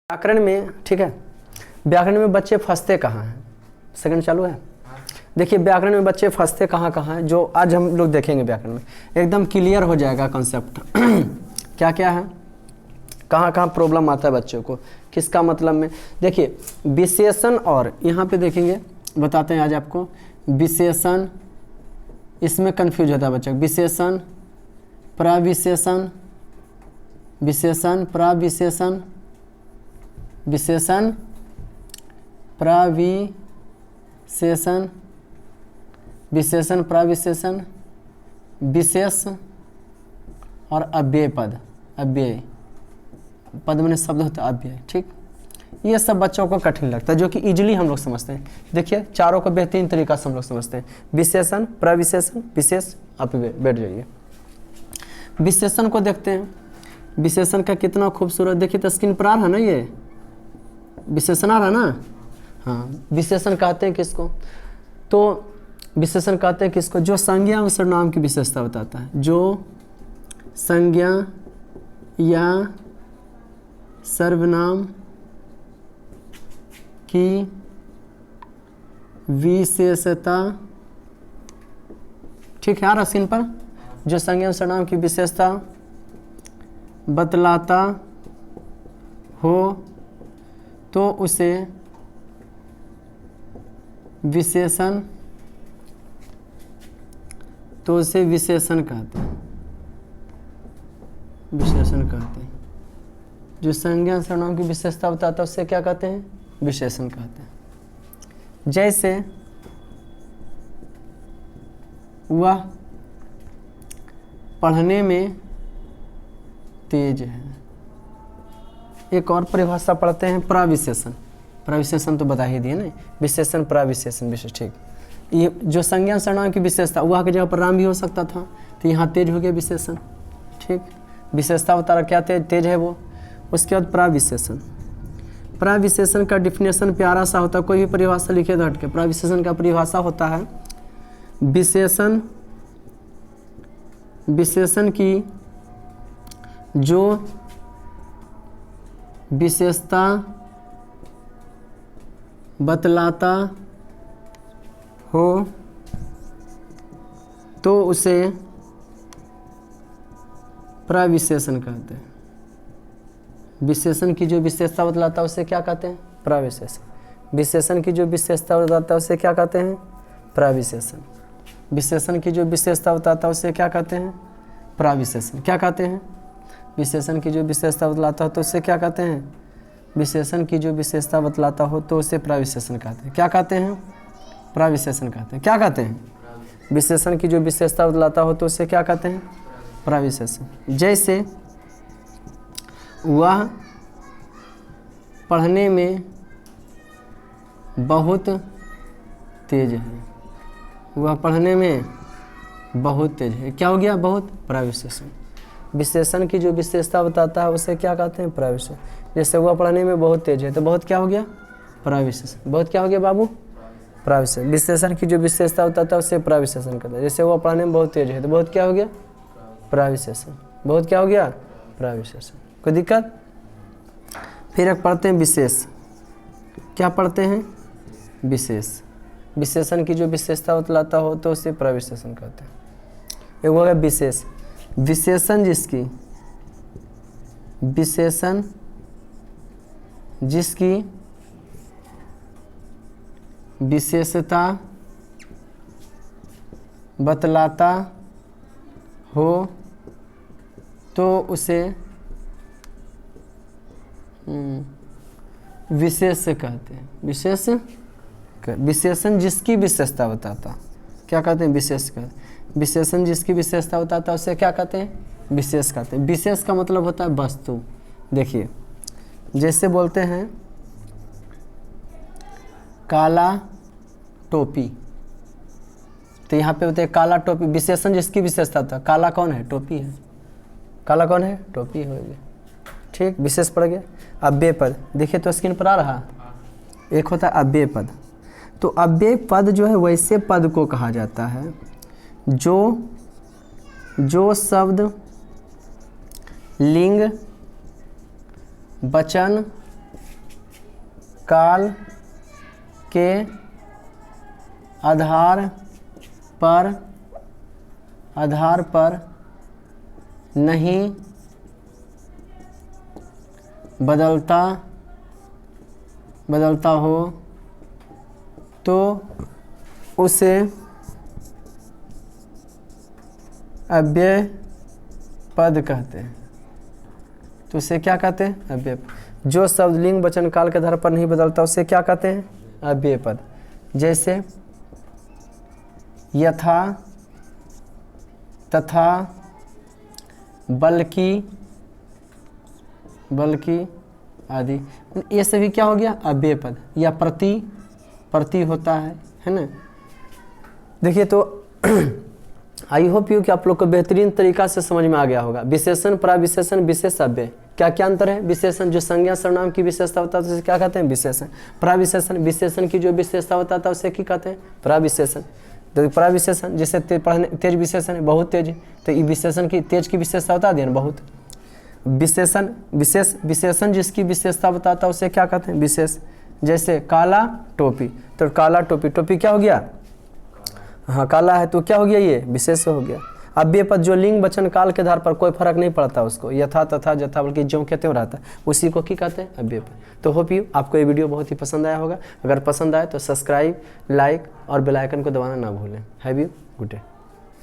व्याकरण में, ठीक है, व्याकरण में बच्चे फंसते कहाँ हैं? सेकंड चालू है। देखिए व्याकरण में बच्चे फंसते कहाँ कहाँ हैं, जो आज हम लोग देखेंगे व्याकरण में एकदम क्लियर हो जाएगा कॉन्सेप्ट क्या क्या है, कहाँ कहाँ प्रॉब्लम आता है बच्चों को, किसका मतलब में। देखिए विशेषण, और यहाँ पे देखेंगे बताते हैं आज आपको विशेषण, इसमें कंफ्यूज होता है बच्चों। विशेषण, प्रविशेषण, विशेषण, प्रविशेषण, विशेषण, प्रविशेषण, विशेषण, प्रविशेषण, विशेष और अव्यय पद। अव्यय पद में शब्द होता है अव्यय, ठीक। ये सब बच्चों को कठिन लगता है, जो कि इजीली हम लोग समझते हैं। देखिए चारों को बेहतरीन तरीका से हम लोग समझते हैं। विशेषण, प्रविशेषण, विशेष, अव्यय। बैठ जाइए, विशेषण को देखते हैं। विशेषण का कितना खूबसूरत, देखिए तो स्क्रीन पर आ रहा है ना, ये विशेषण आ रहा है ना। हाँ, विशेषण कहते हैं किसको? तो विशेषण कहते हैं किसको? जो संज्ञा और सर्वनाम की विशेषता बताता है। जो संज्ञा या सर्वनाम की विशेषता, ठीक है, आ रहा स्क्रीन पर। जो संज्ञा और सर्वनाम की विशेषता बतलाता हो तो उसे विशेषण, तो उसे विशेषण कहते हैं। विशेषण कहते हैं। जो संज्ञा सर्वनाम की विशेषता बताता है उससे क्या कहते हैं? विशेषण कहते हैं। जैसे वह पढ़ने में तेज है। एक और परिभाषा पढ़ते हैं, प्रविशेषण। प्रविशेषण तो बता ही दिए ना, विशेषण, प्रविशेषण, विशेष, ठीक। ये जो संज्ञा सर्वनाम की विशेषता, वह की जगह पर राम भी हो सकता था, तो यहाँ तेज हो गया विशेषण, ठीक। विशेषता बता रहा क्या तेज है वो। उसके बाद प्रविशेषण। प्रविशेषण का डिफिनेशन प्यारा सा होता है, कोई भी परिभाषा लिखे तो हटके। प्रविशेषण का परिभाषा होता है विशेषण, विशेषण की जो विशेषता बतलाता हो तो उसे प्रविशेषण कहते हैं। विशेषण की जो विशेषता बतलाता है उसे क्या कहते हैं? प्रविशेषण। विशेषण की जो विशेषता बताता है उसे क्या कहते हैं? प्रविशेषण। विशेषण की जो विशेषता बताता है उसे क्या कहते हैं? प्रविशेषण। क्या कहते हैं? विशेषण की जो विशेषता बतलाता हो तो उसे क्या कहते हैं? विशेषण की जो विशेषता बतलाता हो तो उसे प्रविशेषण कहते हैं। क्या कहते हैं? प्रविशेषण कहते हैं। क्या कहते हैं? विशेषण की जो विशेषता बतलाता हो तो उसे क्या कहते हैं? प्रविशेषण। जैसे वह पढ़ने में बहुत तेज है। वह पढ़ने में बहुत तेज है। क्या हो गया? बहुत। प्रविशेषण। विशेषण की जो विशेषता बताता है उसे क्या कहते हैं? प्रविशेषण। जैसे वह पढ़ने में बहुत तेज है, तो बहुत क्या हो गया? प्रविशेषण। बहुत क्या हो गया बाबू? प्रविशेषण। विशेषण की जो विशेषता बताता है उसे प्रविशेषण कहते हैं। जैसे वह पढ़ने में बहुत तेज है, तो बहुत क्या हो गया? प्रविशेषण। बहुत क्या हो गया? प्रविशेषण। कोई दिक्कत? फिर एक पढ़ते हैं विशेष। क्या पढ़ते हैं? विशेष। विशेषण की जो विशेषता बतलाता हो तो उसे प्रविशेषण कहते हैं। एक हो गया विशेष। विशेषण जिसकी, विशेषण जिसकी विशेषता बतलाता हो तो उसे विशेष कहते हैं। विशेष। विशेषण जिसकी विशेषता बताता, क्या कहते हैं? विशेष कहते हैं। विशेषण जिसकी विशेषता बताता है उसे क्या कहते हैं? विशेष कहते हैं। विशेष का मतलब होता है वस्तु। देखिए जैसे बोलते हैं काला टोपी, तो यहाँ पे होते हैं काला टोपी। विशेषण जिसकी विशेषता था, काला कौन है? टोपी है। काला कौन है? टोपी हो गया, ठीक। विशेष पड़ गया। अव्यय पद, देखिए तो स्क्रीन पर आ रहा, एक होता है अव्यय पद। तो अव्यय पद जो है वैसे पद को कहा जाता है जो शब्द लिंग, वचन काल के आधार पर नहीं बदलता हो तो उसे अव्यय पद कहते हैं। तो उसे क्या कहते हैं? अव्यय पद। जो शब्द लिंग वचन काल के आधार पर नहीं बदलता उसे क्या कहते हैं? अव्यय पद। जैसे यथा, तथा, बल्कि आदि, ये सभी क्या हो गया? अव्यय पद। या प्रति होता है ना। देखिए तो आई होप यू कि आप लोग को बेहतरीन तरीका से समझ में आ गया होगा। विशेषण, प्रविशेषण, विशेष, अव्यय, क्या क्या अंतर है? विशेषण जो संज्ञा सर्वनाम की विशेषता होता है उसे क्या कहते हैं? विशेषण। प्रविशेषण, विशेषण की जो विशेषता होता है उसे क्या कहते हैं? प्रविशेषण। तो प्रविशेषण जैसे तेज विशेषण है, बहुत तेज, तो ये विशेषण की तेज की विशेषता होता है बहुत। विशेषण जिसकी विशेषता बताता है उसे क्या कहते हैं? विशेष। जैसे काला टोपी, तो काला टोपी क्या हो गया? हाँ काला है तो क्या हो गया? ये विशेष हो गया। अव्यय पद जो लिंग वचन काल के आधार पर कोई फर्क नहीं पड़ता उसको, यथा, तथा, जथा, बल्कि जो कहते हो रहता है, उसी को क्या कहते हैं? अव्यय पद। तो होप यू आपको ये वीडियो बहुत ही पसंद आया होगा। अगर पसंद आए तो सब्सक्राइब, लाइक और बेल आइकन को दबाना ना भूलें। Have you good day.